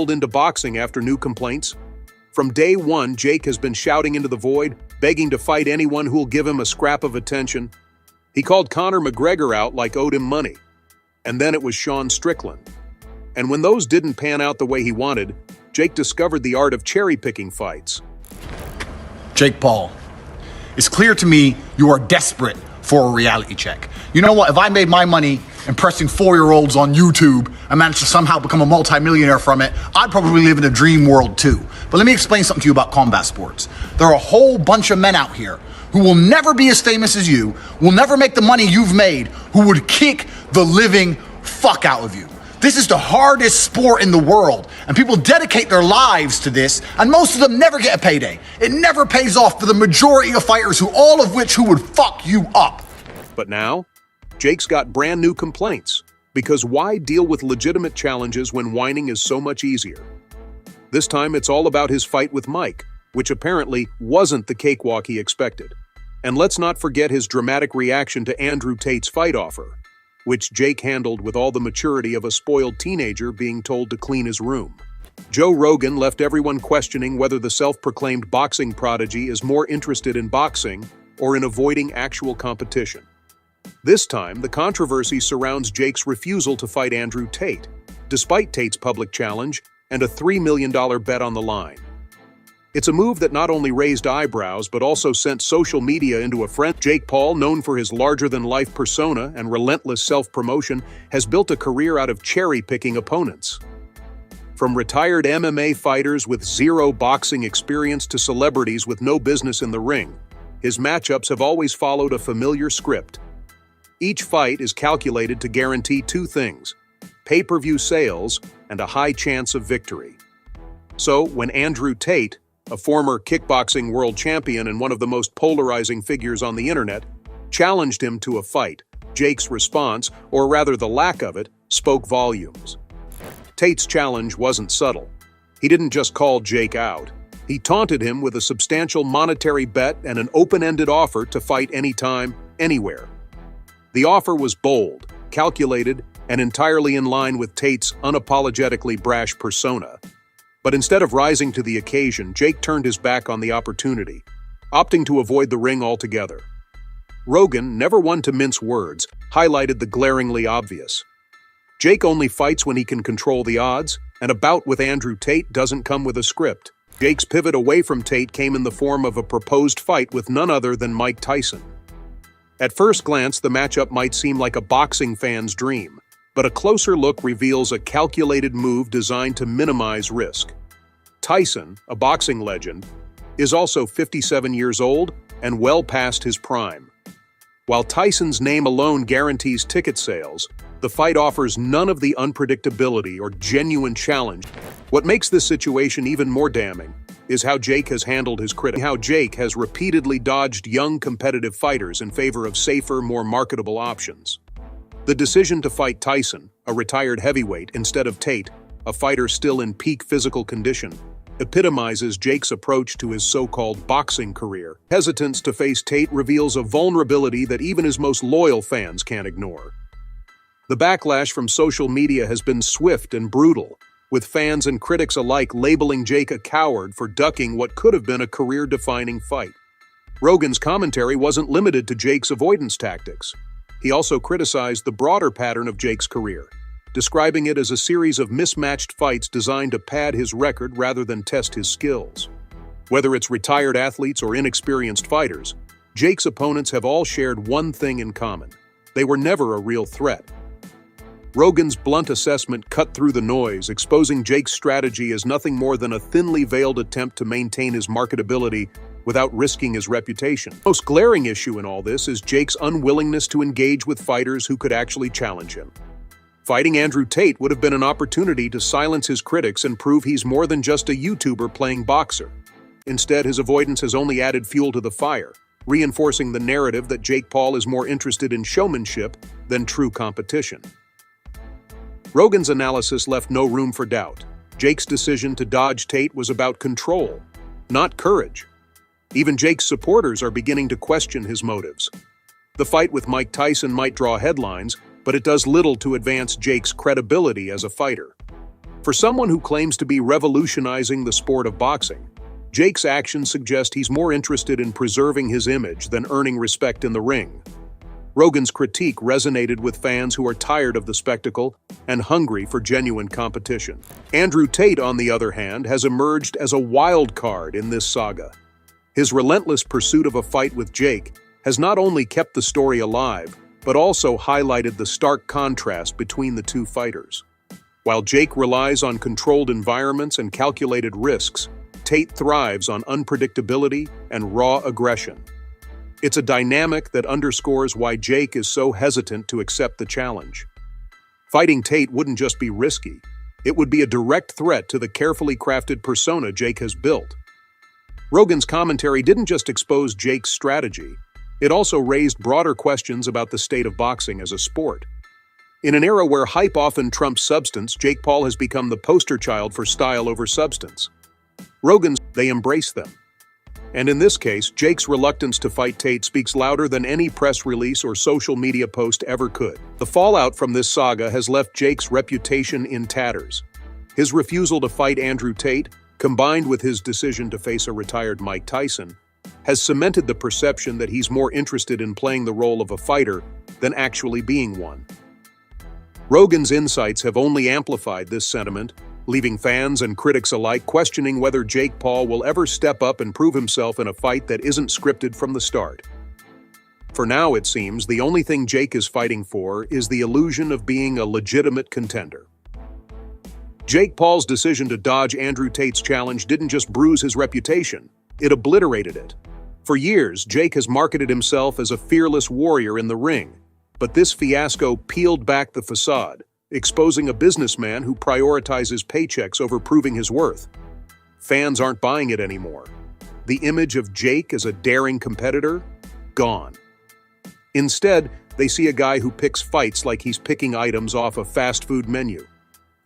into boxing after new complaints. From day one, Jake has been shouting into the void, begging to fight anyone who'll give him a scrap of attention. He called Conor McGregor out like owed him money. And then it was Sean Strickland. And when those didn't pan out the way he wanted, Jake discovered the art of cherry-picking fights. Jakepaul, it's clear to me you are desperate for a reality check. You know what? If I made my money impressing 4-year-olds on YouTube and managed to somehow become a multimillionaire from it, I'd probably live in a dream world too. But let me explain something to you about combat sports. There are a whole bunch of men out here who will never be as famous as you, will never make the money you've made, who would kick the living fuck out of you. This is the hardest sport in the world, and people dedicate their lives to this, and most of them never get a payday. It never pays off for the majority of fighters, all of which would fuck you up. But now, Jake's got brand new complaints, because why deal with legitimate challenges when whining is so much easier? This time it's all about his fight with Mike, which apparently wasn't the cakewalk he expected. And let's not forget his dramatic reaction to Andrew Tate's fight offer, which Jake handled with all the maturity of a spoiled teenager being told to clean his room. Joe Rogan left everyone questioning whether the self-proclaimed boxing prodigy is more interested in boxing or in avoiding actual competition. This time, the controversy surrounds Jake's refusal to fight Andrew Tate, despite Tate's public challenge and a $3 million bet on the line. It's a move that not only raised eyebrows but also sent social media into a frenzy. Jakepaul, known for his larger-than-life persona and relentless self-promotion, has built a career out of cherry-picking opponents. From retired MMA fighters with zero boxing experience to celebrities with no business in the ring, his matchups have always followed a familiar script. Each fight is calculated to guarantee two things: pay-per-view sales and a high chance of victory. So, when Andrew Tate, a former kickboxing world champion and one of the most polarizing figures on the internet, challenged him to a fight, Jake's response, or rather the lack of it, spoke volumes. Tate's challenge wasn't subtle. He didn't just call Jake out. He taunted him with a substantial monetary bet and an open-ended offer to fight anytime, anywhere. The offer was bold, calculated, and entirely in line with Tate's unapologetically brash persona. But instead of rising to the occasion, Jake turned his back on the opportunity, opting to avoid the ring altogether. Rogan, never one to mince words, highlighted the glaringly obvious. Jake only fights when he can control the odds, and a bout with Andrew Tate doesn't come with a script. Jake's pivot away from Tate came in the form of a proposed fight with none other than Mike Tyson. At first glance, the matchup might seem like a boxing fan's dream, but a closer look reveals a calculated move designed to minimize risk. Tyson, a boxing legend, is also 57 years old and well past his prime. While Tyson's name alone guarantees ticket sales, the fight offers none of the unpredictability or genuine challenge. What makes this situation even more damning is how Jake has handled his critics. How Jake has repeatedly dodged young competitive fighters in favor of safer, more marketable options. The decision to fight Tyson, a retired heavyweight, instead of Tate, a fighter still in peak physical condition, epitomizes Jake's approach to his so-called boxing career. Hesitance to face Tate reveals a vulnerability that even his most loyal fans can't ignore. The backlash from social media has been swift and brutal, with fans and critics alike labeling Jake a coward for ducking what could have been a career-defining fight. Rogan's commentary wasn't limited to Jake's avoidance tactics. He also criticized the broader pattern of Jake's career, describing it as a series of mismatched fights designed to pad his record rather than test his skills. Whether it's retired athletes or inexperienced fighters, Jake's opponents have all shared one thing in common: they were never a real threat. Rogan's blunt assessment cut through the noise, exposing Jake's strategy as nothing more than a thinly veiled attempt to maintain his marketability without risking his reputation. The most glaring issue in all this is Jake's unwillingness to engage with fighters who could actually challenge him. Fighting Andrew Tate would have been an opportunity to silence his critics and prove he's more than just a YouTuber playing boxer. Instead, his avoidance has only added fuel to the fire, reinforcing the narrative that Jakepaul is more interested in showmanship than true competition. Rogan's analysis left no room for doubt. Jake's decision to dodge Tate was about control, not courage. Even Jake's supporters are beginning to question his motives. The fight with Mike Tyson might draw headlines, but it does little to advance Jake's credibility as a fighter. For For someone who claims to be revolutionizing the sport of boxing, Jake's actions suggest he's more interested in preserving his image than earning respect in the ring. Rogan's critique resonated with fans who are tired of the spectacle and hungry for genuine competition. Andrew Tate, on the other hand, has emerged as a wild card in this saga. His relentless pursuit of a fight with Jake has not only kept the story alive, but also highlighted the stark contrast between the two fighters. While Jake relies on controlled environments and calculated risks, Tate thrives on unpredictability and raw aggression. It's a dynamic that underscores why Jake is so hesitant to accept the challenge. Fighting Tate wouldn't just be risky, it would be a direct threat to the carefully crafted persona Jake has built. Rogan's commentary didn't just expose Jake's strategy, it also raised broader questions about the state of boxing as a sport. In an era where hype often trumps substance, Jakepaul has become the poster child for style over substance. Rogan's, they embrace them. And in this case, Jake's reluctance to fight Tate speaks louder than any press release or social media post ever could. The fallout from this saga has left Jake's reputation in tatters. His refusal to fight Andrew Tate, combined with his decision to face a retired Mike Tyson, has cemented the perception that he's more interested in playing the role of a fighter than actually being one. Rogan's insights have only amplified this sentiment, leaving fans and critics alike questioning whether Jakepaul will ever step up and prove himself in a fight that isn't scripted from the start. For now, it seems, the only thing Jake is fighting for is the illusion of being a legitimate contender. Jakepaul's decision to dodge Andrew Tate's challenge didn't just bruise his reputation, it obliterated it. For years, Jake has marketed himself as a fearless warrior in the ring, but this fiasco peeled back the facade, exposing a businessman who prioritizes paychecks over proving his worth. Fans aren't buying it anymore. The image of Jake as a daring competitor? Gone. Instead, they see a guy who picks fights like he's picking items off a fast food menu.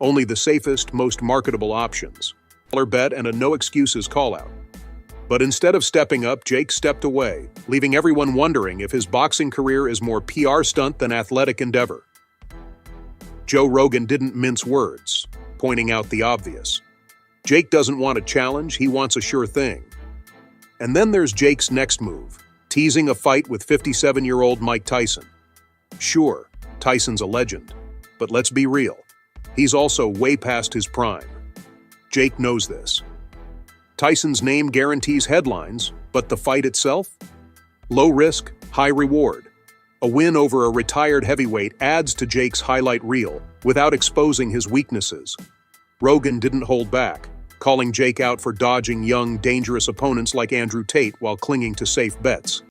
Only the safest, most marketable options. $1 bet and a no-excuses call-out. But instead of stepping up, Jake stepped away, leaving everyone wondering if his boxing career is more PR stunt than athletic endeavor. Joe Rogan didn't mince words, pointing out the obvious. Jake doesn't want a challenge, he wants a sure thing. And then there's Jake's next move, teasing a fight with 57-year-old Mike Tyson. Sure, Tyson's a legend, but let's be real. He's also way past his prime. Jake knows this. Tyson's name guarantees headlines, but the fight itself? Low risk, high reward. A win over a retired heavyweight adds to Jake's highlight reel without exposing his weaknesses. Rogan didn't hold back, calling Jake out for dodging young, dangerous opponents like Andrew Tate while clinging to safe bets.